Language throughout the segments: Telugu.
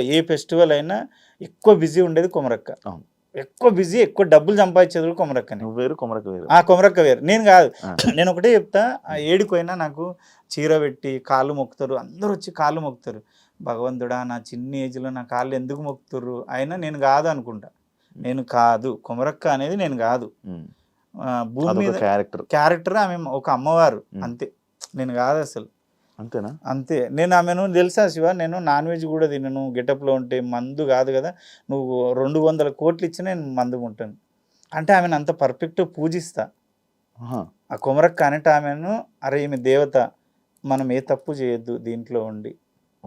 ఏ ఫెస్టివల్ అయినా ఎక్కువ బిజీ ఉండేది కొమరక్క. అవును. ఎక్కువ బిజీ, ఎక్కువ డబ్బులు సంపాదించేది కూడా కొమరక్కనే. నువ్వు వేరు, కొమరక్క వేరు. కొమరక్క వేరు, నేను కాదు. నేను ఒకటే చెప్తా, ఏడిపోయినా నాకు చీర పెట్టి కాళ్ళు మొక్కుతారు, అందరూ వచ్చి కాళ్ళు మొక్కుతారు. భగవంతుడా, నా చిన్న ఏజ్లో నా కాళ్ళు ఎందుకు మొక్కుతారు, అయినా నేను కాదు అనుకుంటా. నేను కాదు, కొమరక్క అనేది నేను కాదు. భూమి మీద క్యారెక్టర్, ఆమె ఒక అమ్మవారు అంతే, నేను కాదు అసలు. అంతేనా? అంతే. నేను ఆమెను తెలుసా శివ, నేను నాన్ వెజ్ కూడా తినను, గెటప్లో ఉంటే మందు కాదు కదా, నువ్వు 200 కోట్లు ఇచ్చినా నేను మందుకుంటాను అంటే ఆమెను అంత పర్ఫెక్ట్ పూజిస్తా. ఆ కొమరక్క అనేట ఆమెను, అరే ఈమె దేవత, మనం ఏ తప్పు చేయొద్దు దీంట్లో ఉండి.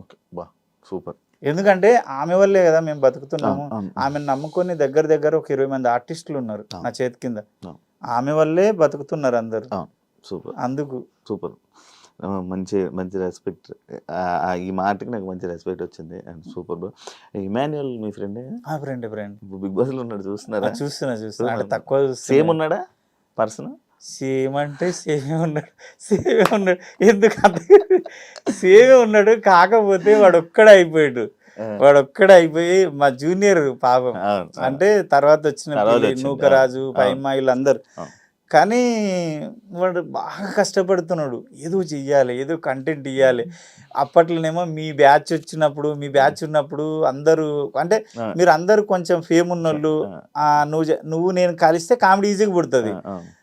ఓకే, బా సూపర్. ఎందుకంటే ఆమె వల్లే కదా మేము బతుకుతున్నాము. ఆమెను నమ్ముకొని దగ్గర ఒక 20 మంది ఆర్టిస్టులు ఉన్నారు నా చేతి కింద, ఆమె వల్లే బతుకుతున్నారు అందరు. సూపర్, అందుకు సూపర్. మంచి రెస్పెక్ట్, ఈ మాటకి నాకు మంచి రెస్పెక్ట్ వచ్చింది. And super bro. ఇమాన్యుయల్ మీ ఫ్రెండ్? ఫ్రెండ్. బిగ్ బాస్ లో ఉన్నాడు, చూస్తున్నారా? చూస్తున్నా అంటే తక్కువ. సేమ్ ఉన్నాడా పర్సన్? సేమ్ అంటే సేమే ఉన్నాడు. ఎందుకంటే సేమే ఉన్నాడు, కాకపోతే వాడు ఒక్కడే అయిపోయి మా జూనియర్ పాపం. అంటే తర్వాత వచ్చిన నూకరాజు, పైమ వీళ్ళందరూ. కానీ వాడు బాగా కష్టపడుతున్నాడు, ఏదో చెయ్యాలి, ఏదో కంటెంట్ ఇవ్వాలి. అప్పట్లోనేమో మీ బ్యాచ్ ఉన్నప్పుడు అందరూ అంటే మీరు అందరూ కొంచెం ఫేమ్ ఉన్నోళ్ళు, నువ్వు నేను కలిస్తే కామెడీ ఈజీగా పుడుతుంది.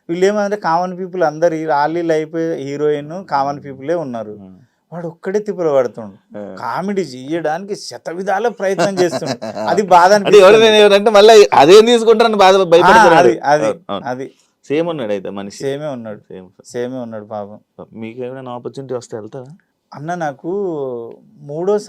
వీళ్ళు ఏమంటే కామన్ పీపుల్ అందరు రాళ్ళీళ్ళు అయిపోయి హీరోయిన్ కామన్ పీపులే ఉన్నారు. వాడు ఒక్కడే తిప్పులు పడుతుండు, కామెడీ చేయడానికి శతవిధాల ప్రయత్నం చేస్తుండు. అది బాధ అనిపిస్తుంది. మళ్ళీ అదేం తీసుకుంటారని బాధ భయపడుతున్నారు. అది సేమ్ ఉన్నాడు అయితే మనిషి, సేమే ఉన్నాడు పాపం. మీకు ఏమైనా ఆపర్చునిటీ వస్తే వెళ్తారా అన్న? నాకు 3వ